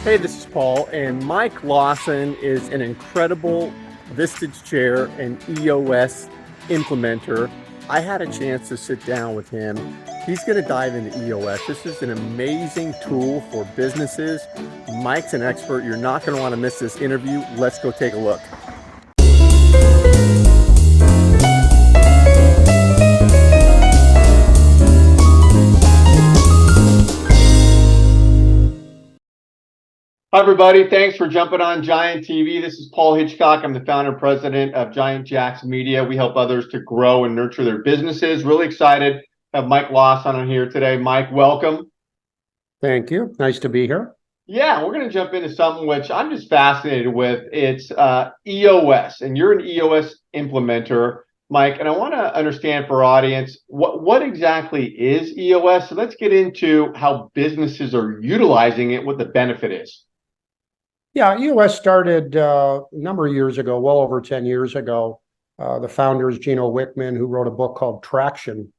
Hey, this is Paul, and Mike Lauesen is an incredible Vistage chair and EOS implementer. I had a chance to sit down with him. He's going to dive into EOS. This is an amazing tool for businesses. Mike's an expert. You're not going to want to miss this interview. Let's go take a look. Hi, everybody. Thanks for jumping on Giant TV. This is Paul Hitchcock. I'm the founder and president of Giant Jacks Media. We help others to grow and nurture their businesses. Really excited to have Mike Lauesen on here today. Mike, welcome. Thank you. Nice to be here. Yeah, we're going to jump into something which I'm just fascinated with. It's EOS, and you're an EOS implementer, Mike. And I want to understand for our audience, what exactly is EOS? So let's get into how businesses are utilizing it, what the benefit is. Yeah, EOS started a number of years ago, well over 10 years ago. The founder is Gino Wickman, who wrote a book called Traction.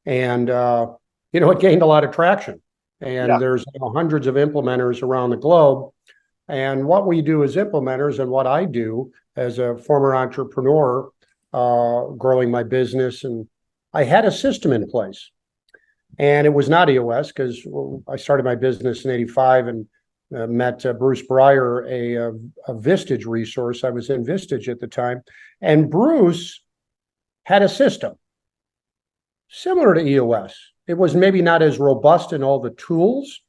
And, it gained a lot of traction. And there's hundreds of implementers around the globe. And what we do as implementers, and what I do as a former entrepreneur, growing my business, and I had a system in place. And it was not EOS because I started my business in '85 and met Bruce Breyer, a Vistage resource. I was in Vistage at the time. And Bruce had a system similar to EOS. It was maybe not as robust in all the tools.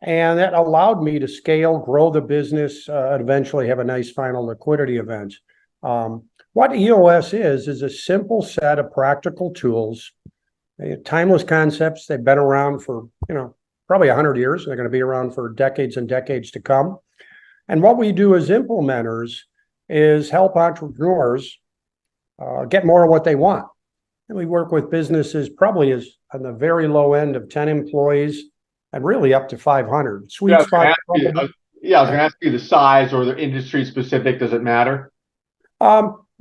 And that allowed me to scale, grow the business, and eventually have a nice final liquidity event. What EOS is a simple set of practical tools, timeless concepts. They've been around for, probably 100 years. They're going to be around for decades and decades to come. And what we do as implementers is help entrepreneurs get more of what they want. And we work with businesses probably as on the very low end of 10 employees and really up to 500. Sweet spot. I was going to ask you the size or the industry specific. Does it matter?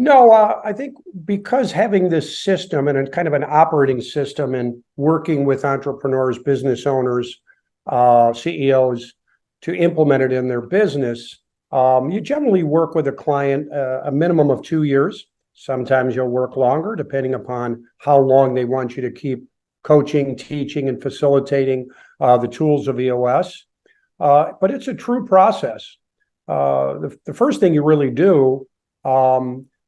No, I think because having this system and a kind of an operating system and working with entrepreneurs, business owners, CEOs to implement it in their business, you generally work with a client a minimum of 2 years. Sometimes you'll work longer, depending upon how long they want you to keep coaching, teaching, and facilitating the tools of EOS. But it's a true process. The first thing you really do,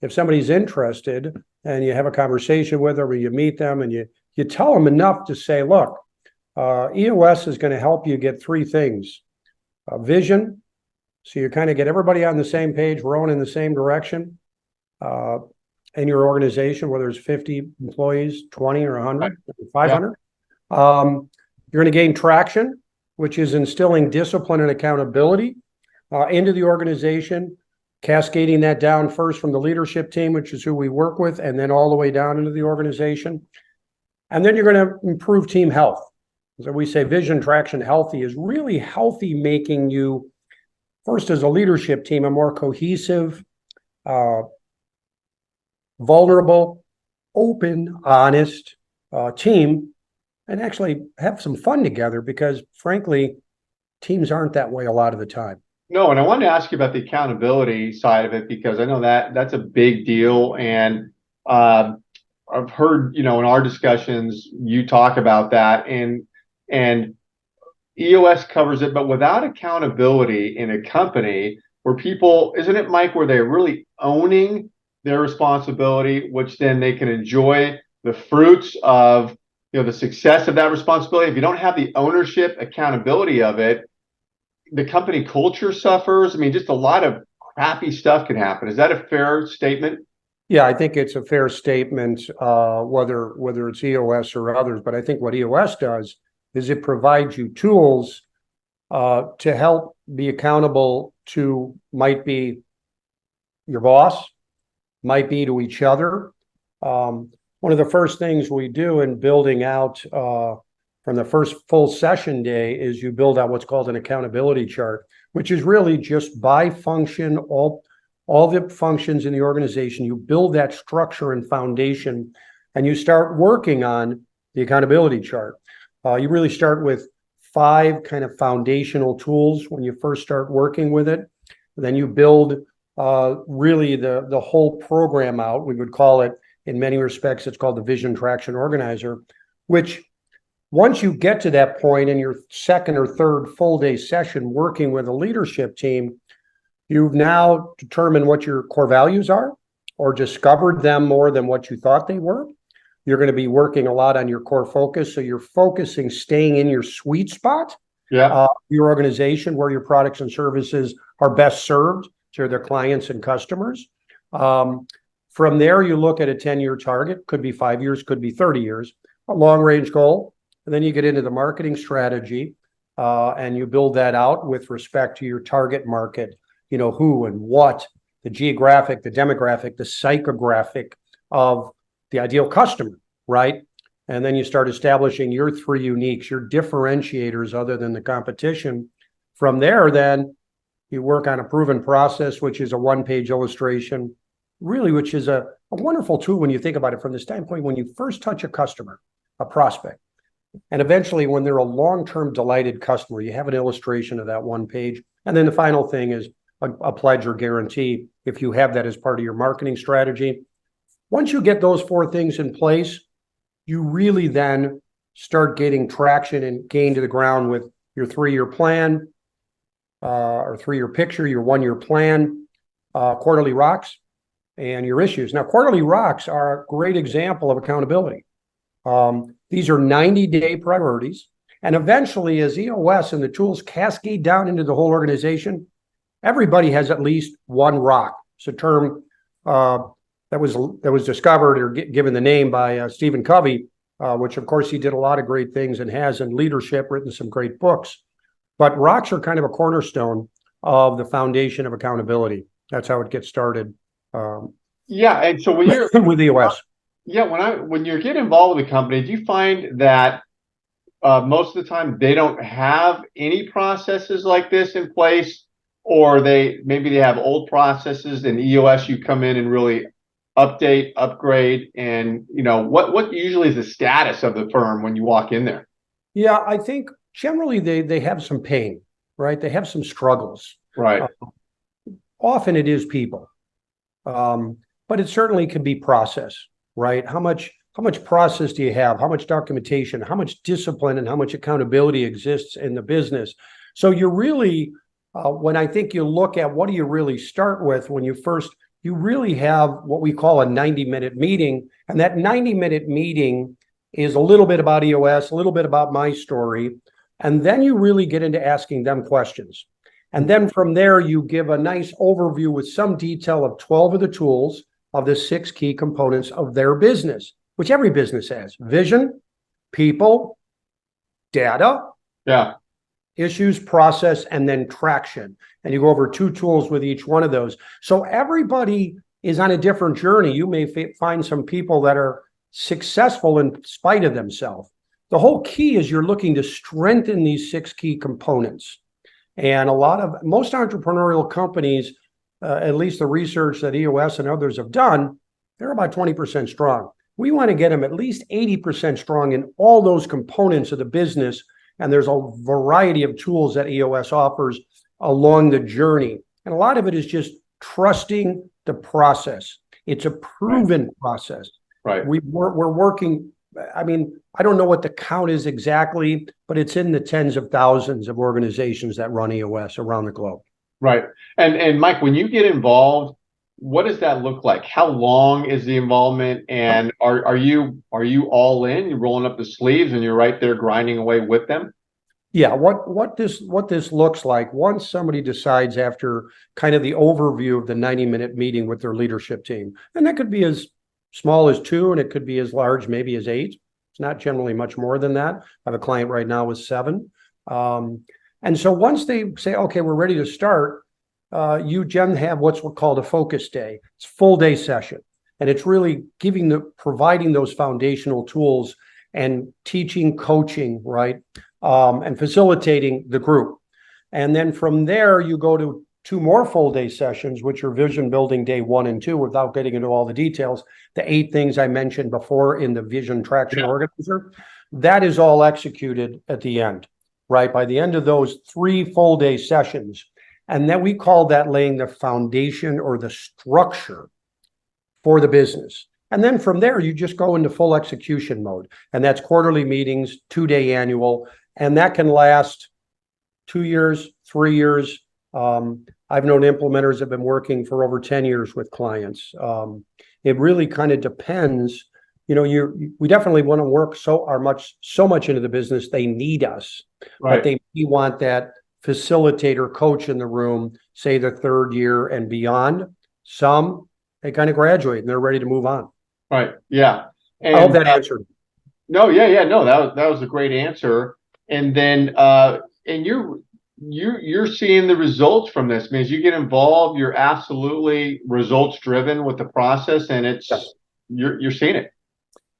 if somebody's interested and you have a conversation with them or you meet them and you tell them enough to say, look, EOS is going to help you get three things. Vision, so you kind of get everybody on the same page, rowing in the same direction. In your organization, whether it's 50 employees, 20 or 100, 500. You're going to gain traction, which is instilling discipline and accountability into the organization, cascading that down first from the leadership team, which is who we work with, and then all the way down into the organization. And then you're going to improve team health. So we say vision, traction, healthy is really healthy, making you, first as a leadership team, a more cohesive, vulnerable, open, honest team, and actually have some fun together because, frankly, teams aren't that way a lot of the time. No, and I wanted to ask you about the accountability side of it because I know that's a big deal. And I've heard, in our discussions, you talk about that and EOS covers it, but without accountability in a company where people, isn't it, Mike, where they're really owning their responsibility, which then they can enjoy the fruits of, the success of that responsibility. If you don't have the ownership, accountability of it, the company culture suffers. I mean, just a lot of crappy stuff can happen. Is that a fair statement? Yeah, I think it's a fair statement, whether it's EOS or others. But I think what EOS does is it provides you tools to help be accountable to, might be your boss, might be to each other. One of the first things we do in building out from the first full session day is you build out what's called an accountability chart, which is really just by function, all the functions in the organization. You build that structure and foundation, and you start working on the accountability chart. You really start with 5 kind of foundational tools when you first start working with it. Then you build really the whole program out. We would call it, in many respects, it's called the Vision Traction Organizer, which once you get to that point in your second or third full day session working with a leadership team, you've now determined what your core values are or discovered them more than what you thought they were. You're going to be working a lot on your core focus. So you're focusing, staying in your sweet spot, your organization where your products and services are best served to their clients and customers. From there, you look at a 10-year target, could be 5 years, could be 30 years, a long-range goal. And then you get into the marketing strategy and you build that out with respect to your target market, you know, who and what, the geographic, the demographic, the psychographic of the ideal customer, right? And then you start establishing your 3 uniques, your differentiators other than the competition. From there, then you work on a proven process, which is a 1-page illustration, really, which is a wonderful tool when you think about it from the standpoint when you first touch a customer, a prospect. And eventually, when they're a long-term delighted customer, you have an illustration of that 1 page. And then the final thing is a pledge or guarantee if you have that as part of your marketing strategy. Once you get those 4 things in place, you really then start getting traction and gain to the ground with your 3-year plan or 3-year picture, your 1-year plan, quarterly rocks, and your issues. Now, quarterly rocks are a great example of accountability. These are 90-day priorities. And eventually, as EOS and the tools cascade down into the whole organization, everybody has at least 1 rock. It's a term that was discovered or given the name by Stephen Covey, which of course he did a lot of great things and has in leadership written some great books. But rocks are kind of a cornerstone of the foundation of accountability. That's how it gets started. And so when you're with EOS. When you get involved with a company, do you find that most of the time they don't have any processes like this in place, or maybe they have old processes and EOS you come in and really update, upgrade, and what usually is the status of the firm when you walk in there? Yeah, I think generally they have some pain, right? They have some struggles. Right. Often it is people, but it certainly can be process, right? How much process do you have? How much documentation? How much discipline and how much accountability exists in the business? So you're really, when I think you look at what do you really start with when you really have what we call a 90-minute meeting. And that 90-minute meeting is a little bit about EOS, a little bit about my story. And then you really get into asking them questions. And then from there, you give a nice overview with some detail of 12 of the tools of the 6 key components of their business, which every business has: vision, people, data, issues, process, and then traction. And you go over 2 tools with each one of those. So everybody is on a different journey. You may find some people that are successful in spite of themselves. The whole key is you're looking to strengthen these 6 key components. And most entrepreneurial companies, at least the research that EOS and others have done, they're about 20% strong. We want to get them at least 80% strong in all those components of the business. And there's a variety of tools that EOS offers along the journey. And a lot of it is just trusting the process. It's a proven process. Right. We're working, I mean, I don't know what the count is exactly, but it's in the tens of thousands of organizations that run EOS around the globe. Right. And Mike, when you get involved, what does that look like? How long is the involvement? And are you all in? You're rolling up the sleeves and you're right there grinding away with them? Yeah, what this looks like once somebody decides after kind of the overview of the 90-minute meeting with their leadership team, and that could be as small as 2 and it could be as large maybe as 8. It's not generally much more than that. I have a client right now with 7. And so once they say, okay, we're ready to start, you then have what's called a focus day. It's a full day session. And it's really providing those foundational tools and teaching, coaching, right? And facilitating the group. And then from there, you go to 2 more full day sessions, which are vision building day 1 and 2, without getting into all the details. The 8 things I mentioned before in the Vision Traction Organizer, that is all executed at the end. right? By the end of those 3 full day sessions, and then we call that laying the foundation or the structure for the business. And then from there, you just go into full execution mode. And that's quarterly meetings, 2-day annual, and that can last 2 years, 3 years. I've known implementers have been working for over 10 years with clients. It really kind of depends. You know, we definitely want to work so much into the business. They need us, Right. but we want that facilitator coach in the room, say the 3rd year and beyond. Some, they kind of graduate and they're ready to move on. Right. Yeah. And I hope that answered. no, yeah, no, that was a great answer. And then and you're seeing the results from this. I mean, as you get involved, you're absolutely results driven with the process, and Yes. you're seeing it.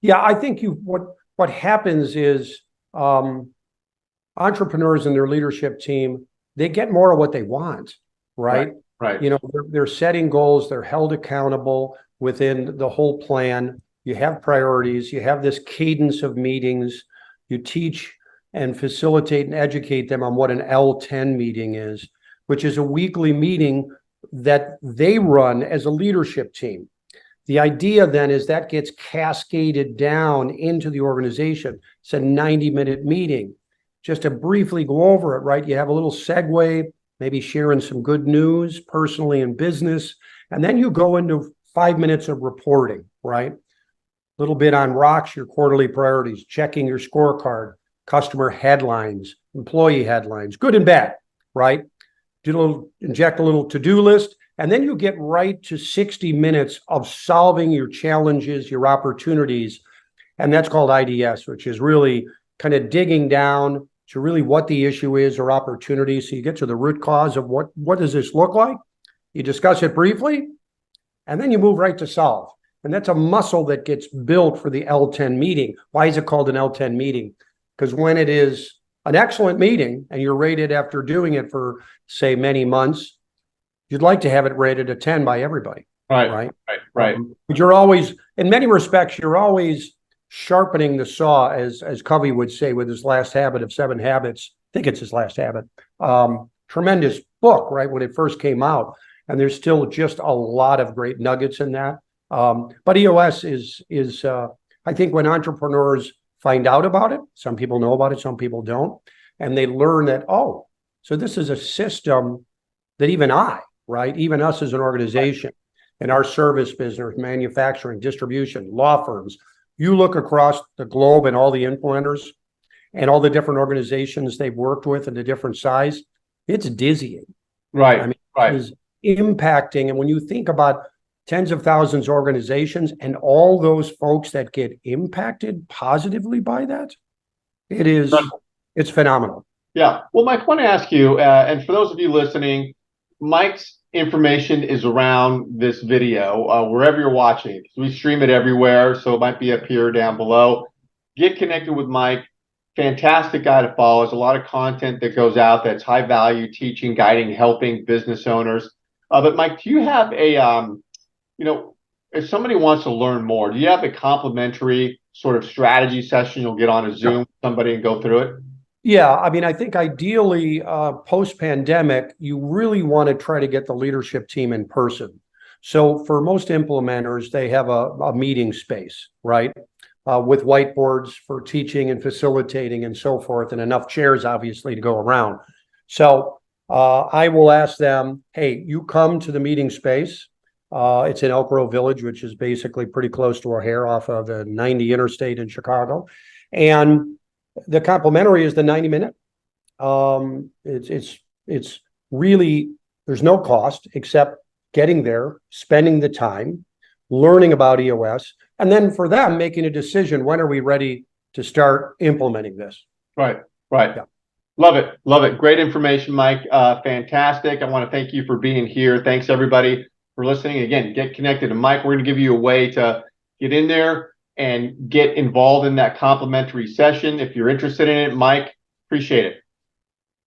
Yeah, I think what happens is entrepreneurs and their leadership team, they get more of what they want, right? Right. You know, they're setting goals, they're held accountable within the whole plan. You have priorities, you have this cadence of meetings, you teach and facilitate and educate them on what an L10 meeting is, which is a weekly meeting that they run as a leadership team. The idea then is that gets cascaded down into the organization. It's a 90-minute meeting. Just to briefly go over it, right? You have a little segue, maybe sharing some good news personally in business, and then you go into 5 minutes of reporting, right? A little bit on rocks, your quarterly priorities, checking your scorecard, customer headlines, employee headlines, good and bad, right? Inject a little to-do list, and then you get right to 60 minutes of solving your challenges, your opportunities, and that's called IDS, which is really kind of digging down to really what the issue is or opportunity. So you get to the root cause of what does this look like? You discuss it briefly, and then you move right to solve. And that's a muscle that gets built for the L10 meeting. Why is it called an L10 meeting? Because when it is an excellent meeting and you're rated after doing it for, say, many months, you'd like to have it rated a 10 by everybody. Right. But you're always, in many respects, you're always sharpening the saw, as Covey would say with his last habit of 7 habits. I think it's his last habit. Tremendous book, right? When it first came out. And there's still just a lot of great nuggets in that. But EOS is I think when entrepreneurs find out about it, some people know about it, some people don't, and they learn that, oh, so this is a system that even us as an organization, in our service business, manufacturing, distribution, law firms, you look across the globe and all the implementers and all the different organizations they've worked with and the different size, it's dizzying. Right. I mean, it is impacting. And when you think about tens of thousands of organizations and all those folks that get impacted positively by that, it's phenomenal. Yeah. Well, Mike, I want to ask you, and for those of you listening, Mike's information is around this video, wherever you're watching it. We stream it everywhere, so it might be up here, down below. Get connected with Mike. Fantastic guy to follow. There's a lot of content that goes out that's high value, teaching, guiding, helping business owners. But Mike, do you have if somebody wants to learn more, do you have a complimentary sort of strategy session you'll get on a Zoom with somebody and go through it? Yeah, I mean, I think ideally post-pandemic, you really want to try to get the leadership team in person. So for most implementers, they have a meeting space, right? With whiteboards for teaching and facilitating and so forth, and enough chairs, obviously, to go around. So I will ask them, hey, you come to the meeting space. It's in Elk Grove Village, which is basically pretty close to O'Hare off of the 90 interstate in Chicago. And the complimentary is the 90-minute. It's really, there's no cost except getting there, spending the time, learning about EOS, and then for them making a decision, when are we ready to start implementing this? Right. Yeah. Love it. Great information, Mike. Fantastic. I want to thank you for being here. Thanks everybody for listening. Again, get connected to Mike. We're going to give you a way to get in there and get involved in that complimentary session. If you're interested in it, Mike, appreciate it.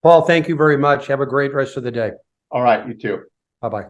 Paul, thank you very much. Have a great rest of the day. All right, you too. Bye-bye.